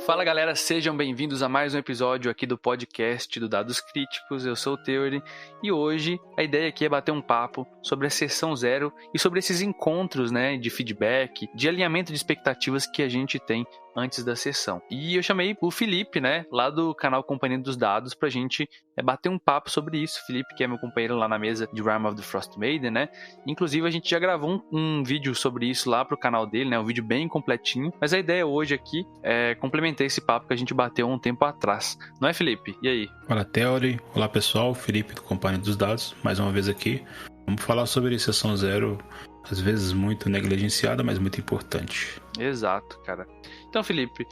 Fala galera, sejam bem-vindos a mais um episódio aqui do podcast do Dados Críticos. Eu sou o Theory e hoje a ideia aqui é bater um papo sobre a sessão zero e sobre esses encontros, né, de feedback, de alinhamento de expectativas que a gente tem antes da sessão. E eu chamei o Felipe, né, lá do canal Companhia dos Dados, pra gente bater um papo sobre isso. Felipe, que é meu companheiro lá na mesa de Realm of the Frostmaiden, né? Inclusive a gente já gravou um vídeo sobre isso lá pro canal dele, né? Um vídeo bem completinho. Mas a ideia hoje aqui é complementar esse papo que a gente bateu um tempo atrás. Não é, Felipe? E aí? Fala, Theory. Olá, pessoal. Felipe do Companhia dos Dados, mais uma vez aqui. Vamos falar sobre sessão zero, às vezes muito negligenciada, mas muito importante. Exato, cara. Então, Felipe,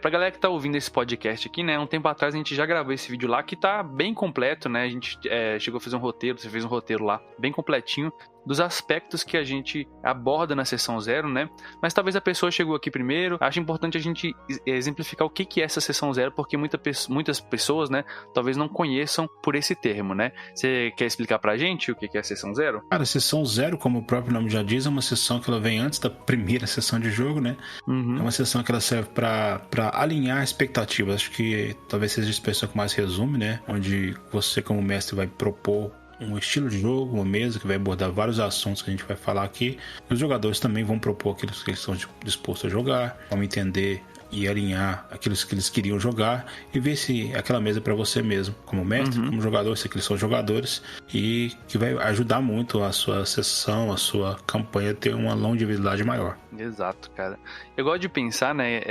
pra galera que tá ouvindo esse podcast aqui, né, um tempo atrás a gente já gravou esse vídeo lá, que tá bem completo, né, a gente chegou a fazer um roteiro, você fez um roteiro lá, bem completinho, dos aspectos que a gente aborda na sessão zero, né, mas talvez a pessoa chegou aqui primeiro, acho importante a gente exemplificar o que é essa sessão zero, porque muitas pessoas, né, talvez não conheçam por esse termo, né. Você quer explicar pra gente o que é a sessão zero? Cara, a sessão zero, como o próprio nome já diz, é uma sessão que ela vem antes da primeira sessão de jogo, né. Uhum. É uma sessão que ela serve para alinhar expectativas. Acho que talvez seja a expressão que mais resume, né? Onde você, como mestre, vai propor um estilo de jogo, uma mesa que vai abordar vários assuntos que a gente vai falar aqui. E os jogadores também vão propor aquilo que eles estão dispostos a jogar, vão entender e alinhar aquilo que eles queriam jogar e ver se aquela mesa é para você mesmo, como mestre, como jogador, se aqueles são jogadores, e que vai ajudar muito a sua sessão, a sua campanha a ter uma longevidade maior. Exato, cara. Eu gosto de pensar, né,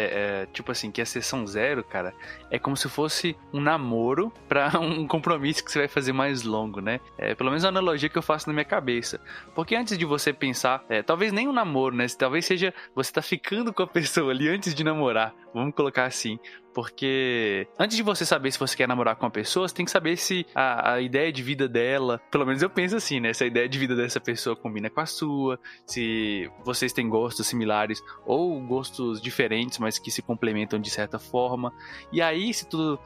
tipo assim, que a sessão zero, cara, é como se fosse um namoro pra um compromisso que você vai fazer mais longo, né? Pelo menos a analogia que eu faço na minha cabeça. Porque antes de você pensar, talvez nem um namoro, né? Talvez seja você tá ficando com a pessoa ali antes de namorar. Vamos colocar assim. Porque antes de você saber se você quer namorar com uma pessoa, você tem que saber se a ideia de vida dela, pelo menos eu penso assim, né? Se a ideia de vida dessa pessoa combina com a sua, se vocês têm gostos similares ou gostos diferentes, mas que se complementam de certa forma. E aí, se tudo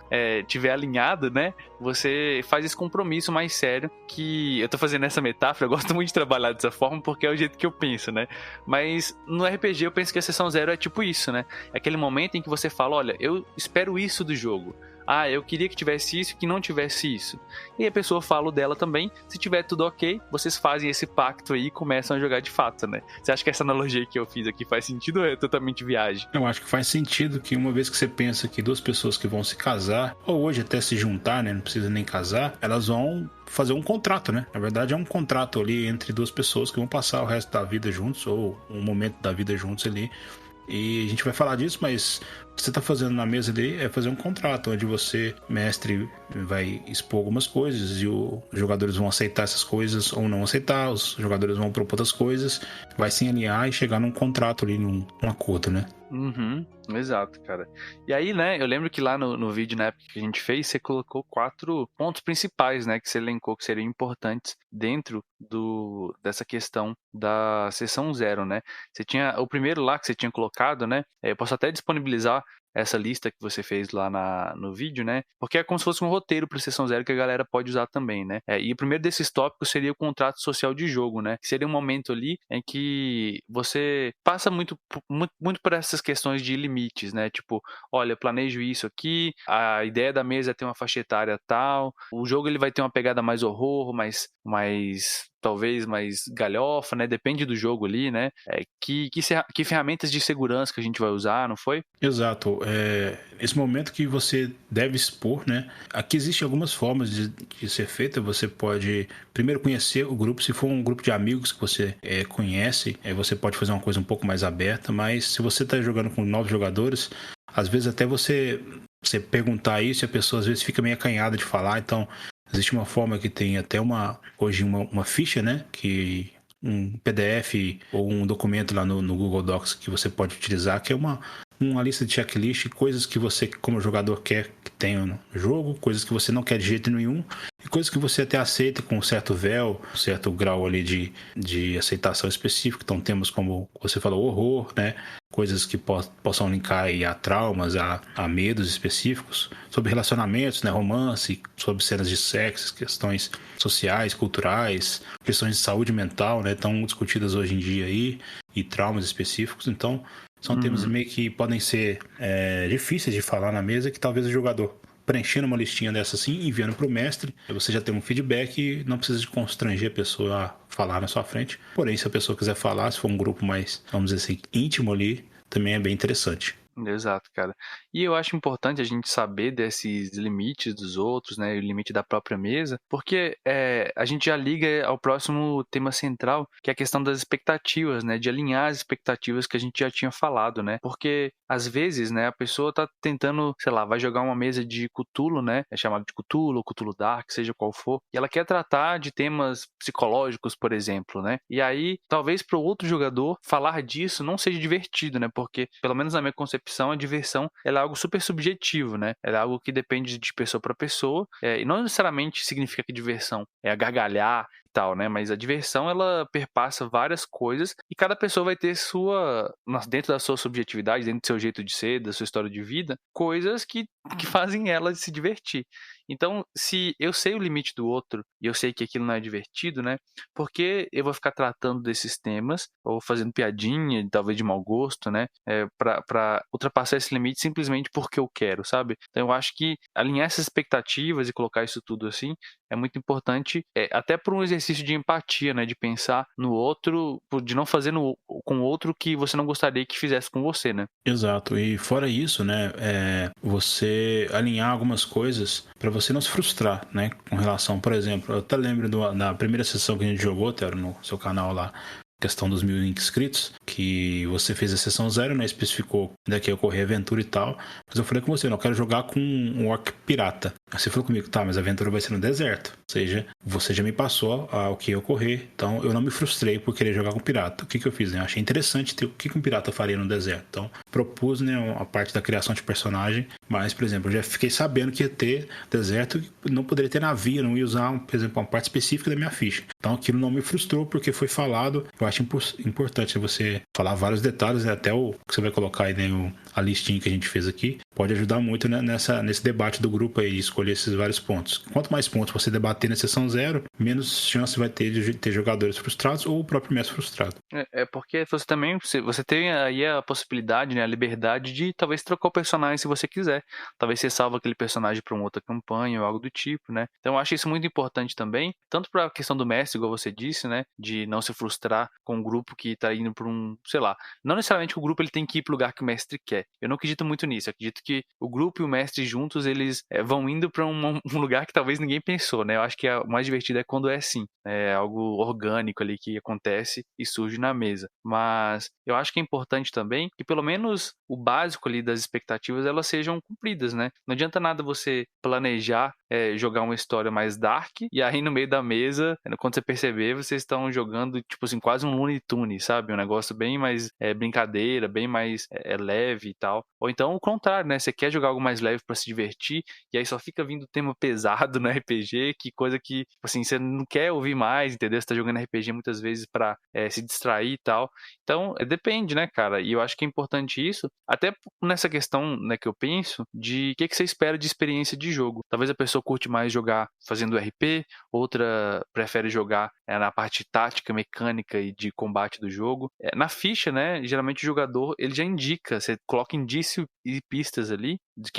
tiver alinhado, né? Você faz esse compromisso mais sério, que eu tô fazendo essa metáfora, eu gosto muito de trabalhar dessa forma porque é o jeito que eu penso, né? Mas no RPG eu penso que a sessão zero é tipo isso, né? É aquele momento em que você fala, olha, eu espero isso do jogo. Ah, eu queria que tivesse isso e que não tivesse isso. E a pessoa fala o dela também. Se tiver tudo ok, vocês fazem esse pacto aí e começam a jogar de fato, né? Você acha que essa analogia que eu fiz aqui faz sentido ou é totalmente viagem? Eu acho que faz sentido que uma vez que você pensa que duas pessoas que vão se casar, ou hoje até se juntar, né? Não precisa nem casar, elas vão fazer um contrato, né? Na verdade é um contrato ali entre duas pessoas que vão passar o resto da vida juntos, ou um momento da vida juntos ali. E a gente vai falar disso, mas o que você está fazendo na mesa ali é fazer um contrato, onde você, mestre, vai expor algumas coisas e os jogadores vão aceitar essas coisas ou não aceitar, os jogadores vão propor outras coisas, vai se alinhar e chegar num contrato ali, num acordo, né? Exato, cara. E aí, né, eu lembro que lá no vídeo, na época que a gente fez, você colocou 4 pontos principais, né, que você elencou que seriam importantes dentro dessa questão da sessão zero, né. Você tinha o primeiro lá que você tinha colocado, né, eu posso até disponibilizar essa lista que você fez lá no vídeo, né? Porque é como se fosse um roteiro para sessão zero que a galera pode usar também, né? E o primeiro desses tópicos seria o contrato social de jogo, né? Que seria um momento ali em que você passa muito por essas questões de limites, né? Tipo, olha, eu planejo isso aqui, a ideia da mesa é ter uma faixa etária tal, o jogo ele vai ter uma pegada mais horror, mais talvez mais galhofa, né? Depende do jogo ali, né? Que ferramentas de segurança que a gente vai usar, não foi? Exato. Esse momento que você deve expor, né? Aqui existem algumas formas de ser feita. Você pode primeiro conhecer o grupo. Se for um grupo de amigos que você conhece, você pode fazer uma coisa um pouco mais aberta. Mas se você está jogando com novos jogadores, às vezes até você perguntar isso e a pessoa às vezes fica meio acanhada de falar. Então, existe uma forma que tem até hoje uma ficha, né? Que um PDF ou um documento lá no Google Docs que você pode utilizar, que é uma lista de checklist, coisas que você, como jogador, quer que tenha no jogo, coisas que você não quer de jeito nenhum, e coisas que você até aceita com um certo véu, um certo grau ali de aceitação específico. Então temos, como você falou, horror, né? coisas que possam linkar aí a traumas, a medos específicos, sobre relacionamentos, né, romance, sobre cenas de sexo, questões sociais, culturais, questões de saúde mental, né, tão discutidas hoje em dia aí, e traumas específicos. Então, são temas meio que podem ser difíceis de falar na mesa, que talvez o jogador preenchendo uma listinha dessa assim, enviando para o mestre, você já tem um feedback e não precisa de constranger a pessoa a falar na sua frente. Porém, se a pessoa quiser falar, se for um grupo mais, vamos dizer assim, íntimo ali, também é bem interessante. Exato, cara. E eu acho importante a gente saber desses limites dos outros, né, e o limite da própria mesa, porque a gente já liga ao próximo tema central, que é a questão das expectativas, né, de alinhar as expectativas que a gente já tinha falado, né, porque às vezes, né, a pessoa tá tentando, sei lá, vai jogar uma mesa de Cthulhu, né, é chamado de Cthulhu, Cthulhu Dark, seja qual for, e ela quer tratar de temas psicológicos, por exemplo, né, e aí talvez para o outro jogador falar disso não seja divertido, né, porque pelo menos na minha concepção a diversão ela é algo super subjetivo, né? Ela é algo que depende de pessoa para pessoa, e não necessariamente significa que diversão é gargalhar e tal, né? Mas a diversão ela perpassa várias coisas e cada pessoa vai ter dentro da sua subjetividade, dentro do seu jeito de ser, da sua história de vida, coisas que fazem ela se divertir. Então, se eu sei o limite do outro e eu sei que aquilo não é divertido, né? Por que eu vou ficar tratando desses temas ou fazendo piadinha, talvez de mau gosto, né? Para ultrapassar esse limite simplesmente porque eu quero, sabe? Então, eu acho que alinhar essas expectativas e colocar isso tudo assim é muito importante, até por um exercício de empatia, né? De pensar no outro, de não fazer com o outro que você não gostaria que fizesse com você, né? Exato. E fora isso, né? Você alinhar algumas coisas para você não se frustrar, né? Com relação, por exemplo, eu até lembro da primeira sessão que a gente jogou, Tero, no seu canal lá, questão dos 1.000 inscritos, que você fez a sessão 0, né? Especificou daqui a ocorrer aventura e tal. Mas eu falei com você, não, eu quero jogar com um orc pirata. Aí você falou comigo, tá, mas a aventura vai ser no deserto. Ou seja, você já me passou o que ia ocorrer. Então eu não me frustrei por querer jogar com pirata. O que eu fiz, né? Eu achei interessante ter o que um pirata faria no deserto. Então propus, né, a parte da criação de personagem. Mas, por exemplo, eu já fiquei sabendo que ia ter deserto, não poderia ter navio, não ia usar, por exemplo, uma parte específica da minha ficha. Então aquilo não me frustrou porque foi falado. Eu acho importante você falar vários detalhes, né? Até o que você vai colocar aí, né, a listinha que a gente fez aqui, pode ajudar muito, né, nesse debate do grupo aí, de escolher esses vários pontos. Quanto mais pontos você debater na sessão 0, menos chance vai ter de ter jogadores frustrados ou o próprio mestre frustrado. Porque você tem aí a possibilidade, né, a liberdade de talvez trocar o personagem se você quiser. Talvez você salva aquele personagem para uma outra campanha ou algo do tipo, né? Então eu acho isso muito importante também, tanto para a questão do mestre, igual você disse, né, de não se frustrar com um grupo que tá indo para sei lá, não necessariamente o grupo ele tem que ir pro lugar que o mestre quer. Eu não acredito muito nisso. Eu acredito que o grupo e o mestre juntos, eles vão indo para um lugar que talvez ninguém pensou, né? Eu acho que o mais divertido é quando é assim, é algo orgânico ali que acontece e surge na mesa. Mas eu acho que é importante também que pelo menos o básico ali das expectativas elas sejam cumpridas, né? Não adianta nada você planejar jogar uma história mais dark e aí no meio da mesa, quando você perceber, vocês estão jogando tipo assim, quase um Looney Tunes, sabe? Um negócio bem mais brincadeira, bem mais leve e tal. Ou então o contrário, né? Você quer jogar algo mais leve para se divertir e aí só fica vindo tema pesado no RPG, que coisa que, tipo assim, você não quer ouvir mais, entendeu? Você tá jogando RPG muitas vezes para se distrair e tal. Então, depende, né, cara? E eu acho que é importante isso, até nessa questão, né, que eu penso, de o que você espera de experiência de jogo. Talvez a pessoa curte mais jogar fazendo RP, outra prefere jogar na parte tática, mecânica e de combate do jogo. Na ficha, né, geralmente o jogador, ele já indica, você coloca indício e pistas ali do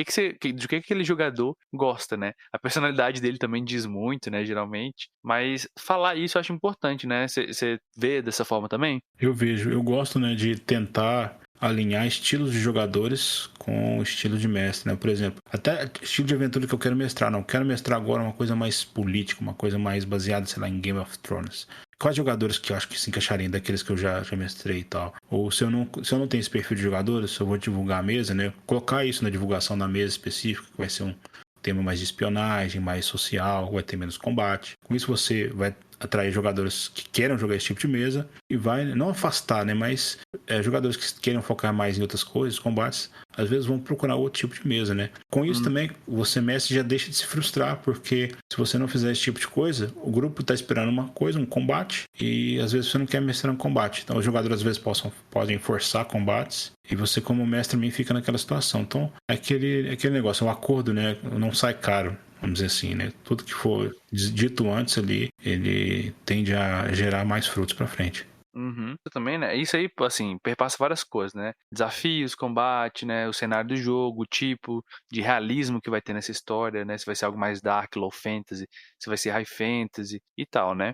que aquele jogador gosta, né? A personalidade dele também diz muito, né, geralmente. Mas falar isso eu acho importante, né? Você vê dessa forma também? Eu vejo, eu gosto, né, de tentar alinhar estilos de jogadores com o estilo de mestre, né? Por exemplo, até estilo de aventura que eu quero mestrar, não quero mestrar agora uma coisa mais política, uma coisa mais baseada, sei lá, em Game of Thrones. Quais jogadores que eu acho que se encaixariam daqueles que eu já mestrei e tal? Ou se eu não tenho esse perfil de jogadores, se eu vou divulgar a mesa, né? Colocar isso na divulgação da mesa específica, que vai ser um tema mais de espionagem, mais social, vai ter menos combate. Com isso você vai atrair jogadores que queiram jogar esse tipo de mesa e vai não afastar, né? Mas jogadores que queiram focar mais em outras coisas, combates, às vezes vão procurar outro tipo de mesa, né? Com isso também, você mestre já deixa de se frustrar, porque se você não fizer esse tipo de coisa, o grupo tá esperando uma coisa, um combate, e às vezes você não quer mestrar um combate. Então os jogadores às vezes podem forçar combates, e você como mestre também fica naquela situação. Então é aquele negócio, o acordo, né? Não sai caro. Vamos dizer assim, né? Tudo que for dito antes ali, ele tende a gerar mais frutos para frente. Uhum. Também, né? Isso aí, assim, perpassa várias coisas, né? Desafios, combate, né? O cenário do jogo, o tipo de realismo que vai ter nessa história, né? Se vai ser algo mais dark, low fantasy, se vai ser high fantasy e tal, né?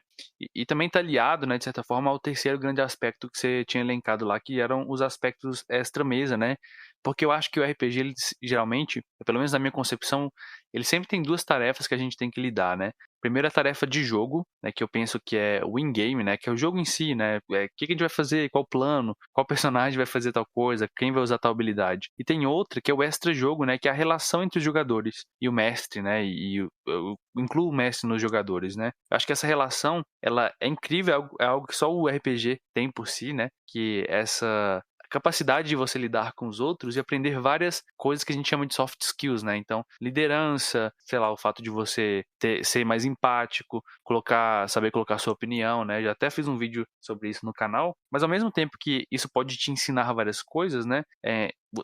E também tá aliado, né, de certa forma, ao terceiro grande aspecto que você tinha elencado lá, que eram os aspectos extra-mesa, né? Porque eu acho que o RPG, ele, geralmente, pelo menos na minha concepção, ele sempre tem duas tarefas que a gente tem que lidar, né? Primeiro a tarefa de jogo, né, que eu penso que é o in-game, né, que é o jogo em si, né, o que a gente vai fazer, qual plano, qual personagem vai fazer tal coisa, quem vai usar tal habilidade. E tem outra que é o extra-jogo, né, que é a relação entre os jogadores e o mestre, né, e eu incluo o mestre nos jogadores, né. Eu acho que essa relação, ela é incrível, é algo que só o RPG tem por si, né, que essa capacidade de você lidar com os outros e aprender várias coisas que a gente chama de soft skills, né? Então, liderança, sei lá, o fato de você ser mais empático, saber colocar sua opinião, né? Já até fiz um vídeo sobre isso no canal, mas ao mesmo tempo que isso pode te ensinar várias coisas, né?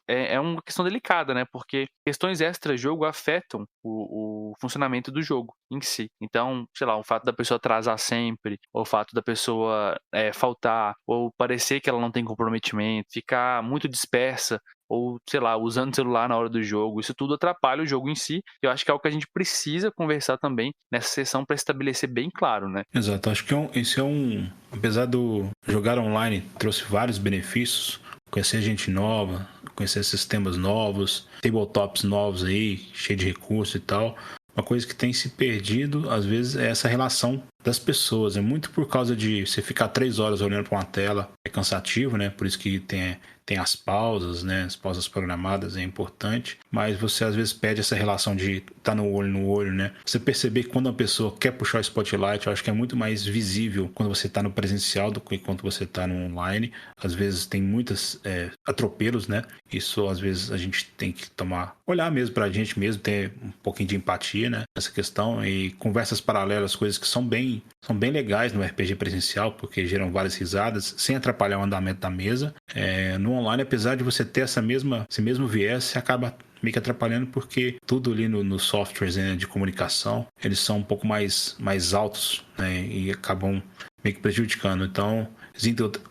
É uma questão delicada, né? Porque questões extra-jogo afetam o funcionamento do jogo em si. Então, sei lá, o fato da pessoa atrasar sempre, ou o fato da pessoa faltar, ou parecer que ela não tem comprometimento, ficar muito dispersa, ou, sei lá, usando o celular na hora do jogo, isso tudo atrapalha o jogo em si. Eu acho que é algo que a gente precisa conversar também nessa sessão para estabelecer bem claro, né? Exato, acho que esse é apesar do jogar online trouxe vários benefícios, conhecer gente nova, conhecer sistemas novos, tabletops novos aí, cheio de recursos e tal. Uma coisa que tem se perdido, às vezes, é essa relação das pessoas. É muito por causa de você ficar 3 horas olhando para uma tela. É cansativo, né? Por isso que tem as pausas, né? As pausas programadas é importante. Mas você, às vezes, perde essa relação de estar no olho, né? Você perceber que quando uma pessoa quer puxar o spotlight, eu acho que é muito mais visível quando você está no presencial do que quando você está no online. Às vezes, tem muitos atropelos, né? Isso, às vezes, a gente tem que olhar mesmo para a gente mesmo, ter um pouquinho de empatia, né? Nessa questão. E conversas paralelas, coisas que são bem legais no RPG presencial, porque geram várias risadas, sem atrapalhar o andamento da mesa. No online, apesar de você ter esse mesmo viés, você acaba meio que atrapalhando, porque tudo ali nos softwares, né, de comunicação, eles são um pouco mais altos, né, e acabam meio que prejudicando. Então,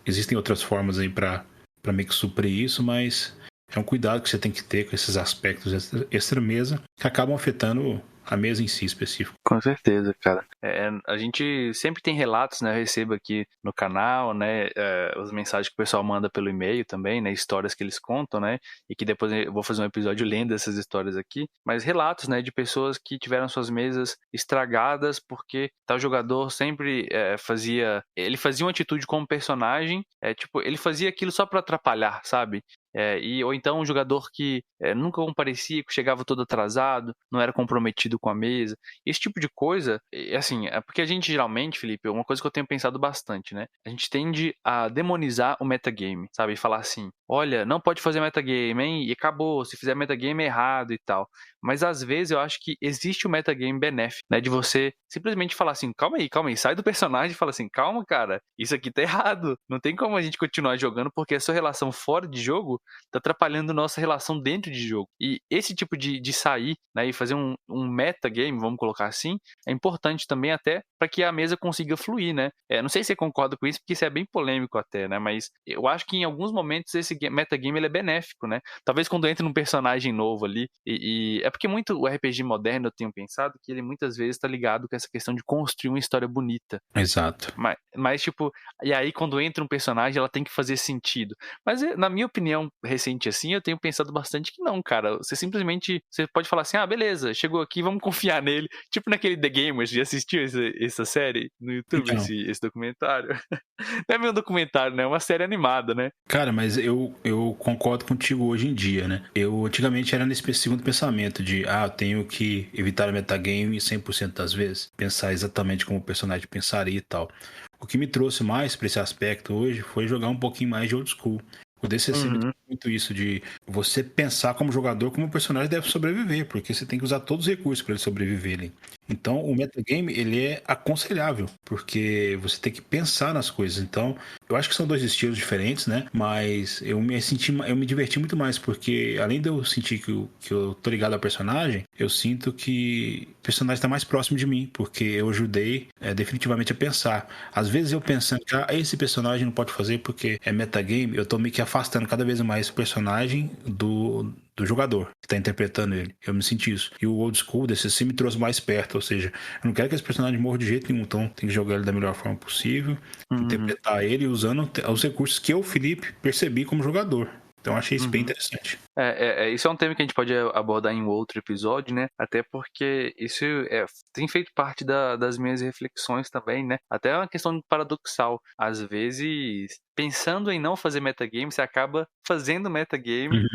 existem outras formas aí para meio que suprir isso, mas é um cuidado que você tem que ter com esses aspectos extra-mesa que acabam afetando a mesa em si específico. Com certeza, cara. A gente sempre tem relatos, né? Eu recebo aqui no canal, né? As mensagens que o pessoal manda pelo e-mail também, né? Histórias que eles contam, né? E que depois eu vou fazer um episódio lendo essas histórias aqui. Mas relatos, né? De pessoas que tiveram suas mesas estragadas porque tal jogador sempre fazia uma atitude como personagem, tipo, ele fazia aquilo só pra atrapalhar, sabe? Ou então um jogador que nunca comparecia, que chegava todo atrasado, não era comprometido com a mesa. Esse tipo de coisa, assim, é porque a gente geralmente, Felipe, é uma coisa que eu tenho pensado bastante, né? A gente tende a demonizar o metagame, sabe? E falar assim, olha, não pode fazer metagame, hein? E acabou, se fizer metagame é errado e tal. Mas às vezes eu acho que existe o metagame benéfico, né? De você simplesmente falar assim, calma aí, sai do personagem e fala assim, calma, cara, isso aqui tá errado. Não tem como a gente continuar jogando porque a sua relação fora de jogo tá atrapalhando nossa relação dentro de jogo. E esse tipo de sair, né, e fazer um metagame, vamos colocar assim, é importante também até para que a mesa consiga fluir, né? Não sei se você concorda com isso, porque isso é bem polêmico até, né? Mas eu acho que em alguns momentos esse metagame ele é benéfico, né? Talvez quando entra num personagem novo ali, é porque muito o RPG moderno, eu tenho pensado, que ele muitas vezes tá ligado com essa questão de construir uma história bonita. Exato. Mas tipo, e aí quando entra um personagem, ela tem que fazer sentido. Mas na minha opinião recente assim, eu tenho pensado bastante que não, cara. Você pode falar assim, beleza, chegou aqui, vamos confiar nele. Tipo naquele The Gamers, já assistiu essa série no YouTube, Então, esse documentário? Não é meio um documentário, né? É uma série animada, né? cara, mas eu eu concordo contigo hoje em dia, né? Eu antigamente era nesse segundo pensamento de, eu tenho que evitar o metagame 100% das vezes, pensar exatamente como o personagem pensaria e tal. O que me trouxe mais para esse aspecto hoje foi jogar um pouquinho mais de old school. O DCC me trouxe muito isso de você pensar como jogador como o personagem deve sobreviver, porque você tem que usar todos os recursos para ele sobreviver ali. Então, o metagame, ele é aconselhável, porque você tem que pensar nas coisas. Então, eu acho que são dois estilos diferentes, né? Mas eu me diverti muito mais, porque além de eu sentir que eu tô ligado ao personagem, eu sinto que o personagem está mais próximo de mim, porque eu ajudei definitivamente a pensar. Às vezes eu pensando que esse personagem não pode fazer porque é metagame, eu tô meio que afastando cada vez mais o personagem do jogador que está interpretando ele. Eu me senti isso. E o old school desse me trouxe mais perto, ou seja, eu não quero que esse personagem morra de jeito nenhum, então tem que jogar ele da melhor forma possível, interpretar ele usando os recursos que eu, Felipe, percebi como jogador. Então achei isso bem interessante. Isso é um tema que a gente pode abordar em um outro episódio, né? Até porque isso tem feito parte das minhas reflexões também, né? Até é uma questão paradoxal. Às vezes, pensando em não fazer metagame, você acaba fazendo metagame.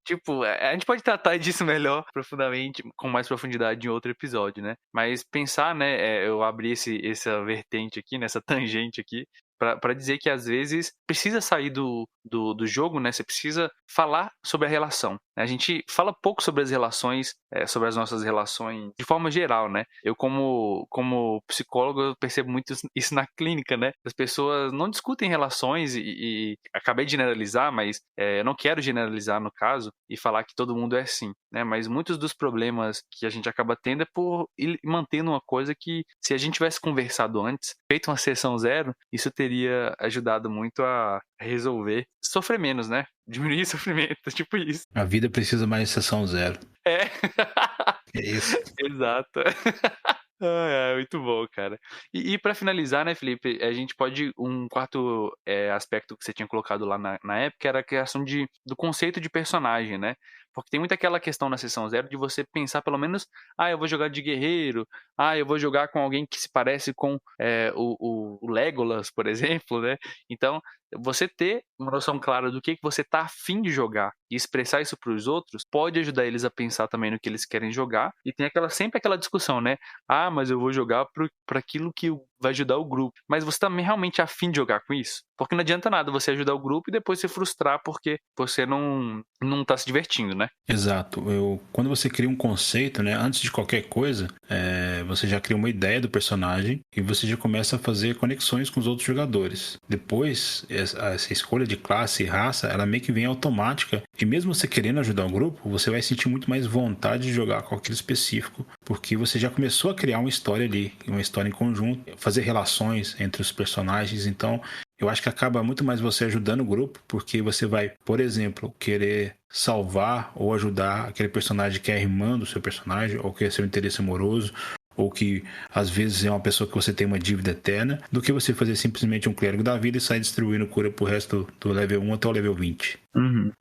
Tipo, a gente pode tratar disso melhor, profundamente, com mais profundidade em outro episódio, né? Mas pensar, né? Eu abri essa vertente aqui, nessa tangente aqui, para dizer que às vezes precisa sair do jogo, né? Você precisa falar sobre a relação. A gente fala pouco sobre as relações, sobre as nossas relações de forma geral, né? Eu, como psicólogo, eu percebo muito isso na clínica, né? As pessoas não discutem relações e acabei de generalizar, mas eu não quero generalizar no caso e falar que todo mundo é assim, né? Mas muitos dos problemas que a gente acaba tendo é por ir mantendo uma coisa que, se a gente tivesse conversado antes, feito uma sessão zero, isso teria ajudado muito a resolver, sofrer menos, né? Diminuir o sofrimento, tipo isso. A vida precisa mais de sessão zero. É. É isso. Exato. Muito bom, cara. E para finalizar, né, Felipe, a gente pode. Um quarto aspecto que você tinha colocado lá na época era a criação do conceito de personagem, né? Porque tem muito aquela questão na sessão zero de você pensar pelo menos, eu vou jogar de guerreiro, eu vou jogar com alguém que se parece com o Legolas, por exemplo, né? Então, você ter uma noção clara do que você tá afim de jogar e expressar isso para os outros pode ajudar eles a pensar também no que eles querem jogar. E tem sempre aquela discussão, né? Mas eu vou jogar para aquilo que vai ajudar o grupo. Mas você também realmente é afim de jogar com isso? Porque não adianta nada você ajudar o grupo e depois se frustrar porque você não tá se divertindo, né? Exato. Quando você cria um conceito, né, antes de qualquer coisa, você já cria uma ideia do personagem e você já começa a fazer conexões com os outros jogadores. Depois, essa escolha de classe e raça, ela meio que vem automática. E mesmo você querendo ajudar o grupo, você vai sentir muito mais vontade de jogar com aquele específico, porque você já começou a criar uma história ali, uma história em conjunto, fazer relações entre os personagens. Então, eu acho que acaba muito mais você ajudando o grupo, porque você vai, por exemplo, querer salvar ou ajudar aquele personagem que é a irmã do seu personagem, ou que é seu interesse amoroso, ou que às vezes é uma pessoa que você tem uma dívida eterna, do que você fazer simplesmente um clérigo da vida e sair distribuindo cura pro resto do level 1 até o level 20.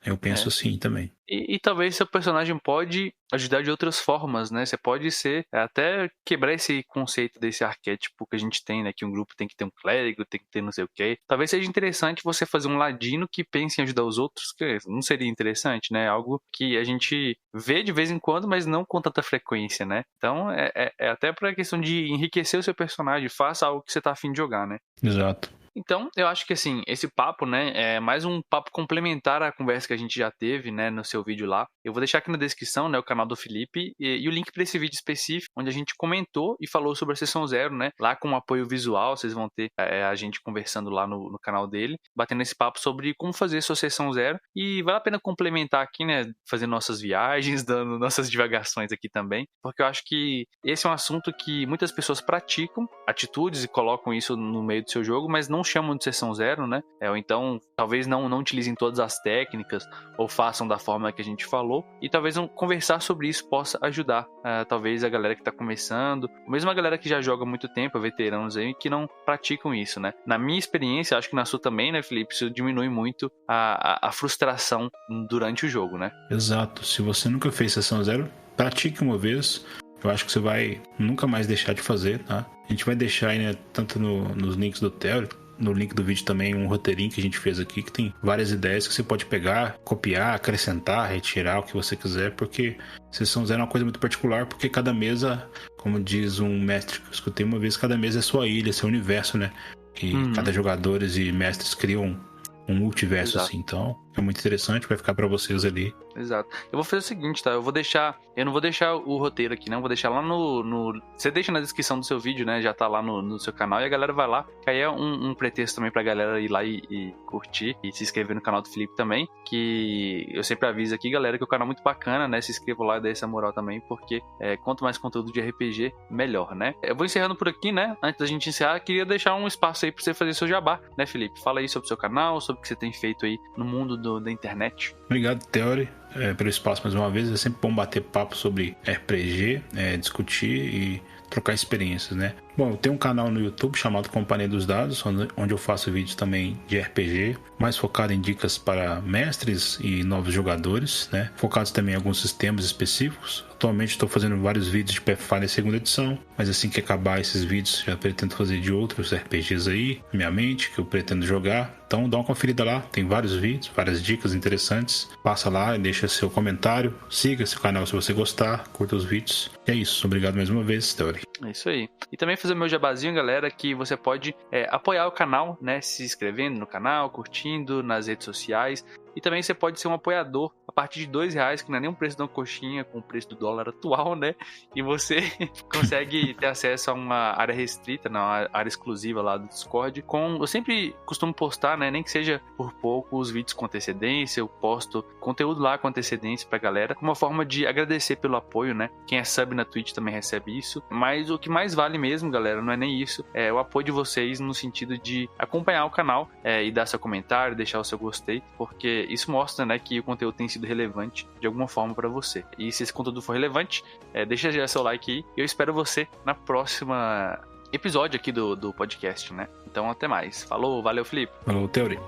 Eu penso assim também. E talvez seu personagem pode ajudar de outras formas, né? Você pode até quebrar esse conceito desse arquétipo que a gente tem, né? Que um grupo tem que ter um clérigo, tem que ter não sei o quê. Talvez seja interessante você fazer um ladino que pense em ajudar os outros, que não seria interessante, né? Algo que a gente vê de vez em quando, mas não com tanta frequência, né? Então, é até pra questão de enriquecer o seu personagem, faça algo que você tá afim de jogar, né? Exato. Então, eu acho que assim, esse papo, né, é mais um papo complementar à conversa que a gente já teve, né, no seu vídeo lá. Eu vou deixar aqui na descrição, né, o canal do Felipe e o link para esse vídeo específico, onde a gente comentou e falou sobre a sessão zero, né, lá com um apoio visual, vocês vão ter a gente conversando lá no canal dele, batendo esse papo sobre como fazer sua sessão zero. E vale a pena complementar aqui, né, fazendo nossas viagens, dando nossas divagações aqui também, porque eu acho que esse é um assunto que muitas pessoas praticam atitudes e colocam isso no meio do seu jogo, mas não chamam de sessão zero, né? Ou então, talvez não utilizem todas as técnicas ou façam da forma que a gente falou. E talvez conversar sobre isso possa ajudar. Talvez a galera que tá começando, mesmo a galera que já joga há muito tempo, veteranos aí, que não praticam isso, né? Na minha experiência, acho que na sua também, né, Felipe? Isso diminui muito a frustração durante o jogo, né? Exato. Se você nunca fez sessão zero, pratique uma vez. Eu acho que você vai nunca mais deixar de fazer, tá? A gente vai deixar aí, né, tanto nos links do no link do vídeo também um roteirinho que a gente fez aqui, que tem várias ideias que você pode pegar, copiar, acrescentar, retirar o que você quiser, porque Sessão Zero é uma coisa muito particular, porque cada mesa, como diz um mestre que eu escutei uma vez, cada mesa é sua ilha, seu universo, né? E cada jogadores e mestres criam um multiverso. Exato. Assim, então é muito interessante, vai ficar pra vocês ali. Exato. Eu vou fazer o seguinte, tá? Eu não vou deixar o roteiro aqui, não. Vou deixar lá no... Você deixa na descrição do seu vídeo, né? Já tá lá no seu canal e a galera vai lá. Que aí é um pretexto também pra galera ir lá e curtir e se inscrever no canal do Felipe também. Que eu sempre aviso aqui, galera, que o canal é muito bacana, né? Se inscreva lá e dê essa moral também, porque quanto mais conteúdo de RPG, melhor, né? Eu vou encerrando por aqui, né? Antes da gente encerrar, queria deixar um espaço aí pra você fazer seu jabá, né, Felipe? Fala aí sobre o seu canal, sobre o que você tem feito aí no mundo da internet. Obrigado, Theory, pelo espaço mais uma vez. É sempre bom bater papo sobre RPG, discutir e trocar experiências, né? Bom, eu tenho um canal no YouTube chamado Companhia dos Dados, onde eu faço vídeos também de RPG, mais focado em dicas para mestres e novos jogadores, né? Focados também em alguns sistemas específicos. Atualmente estou fazendo vários vídeos de Pathfinder 2ª edição, mas assim que acabar esses vídeos, já pretendo fazer de outros RPGs aí, na minha mente, que eu pretendo jogar. Então dá uma conferida lá, tem vários vídeos, várias dicas interessantes. Passa lá e deixa seu comentário, siga esse canal se você gostar, curta os vídeos. E é isso, obrigado mais uma vez, Theory. É isso aí. E também fazer o meu jabazinho, galera, que você pode apoiar o canal, né? Se inscrevendo no canal, curtindo nas redes sociais. E também você pode ser um apoiador a partir de R$2, que não é nem o preço de uma coxinha com o preço do dólar atual, né? E você consegue ter acesso a uma área restrita, uma área exclusiva lá do Discord. Eu sempre costumo postar, né? Nem que seja por pouco, os vídeos com antecedência. Eu posto conteúdo lá com antecedência pra galera, como uma forma de agradecer pelo apoio, né? Quem é sub na Twitch também recebe isso. Mas o que mais vale mesmo, galera, não é nem isso. É o apoio de vocês no sentido de acompanhar o canal e dar seu comentário, deixar o seu gostei, porque isso mostra, né, que o conteúdo tem sido relevante de alguma forma para você. E se esse conteúdo for relevante, deixa já seu like aí. E eu espero você na próxima episódio aqui do podcast, né? Então até mais. Falou, valeu, Felipe. Falou, Theory.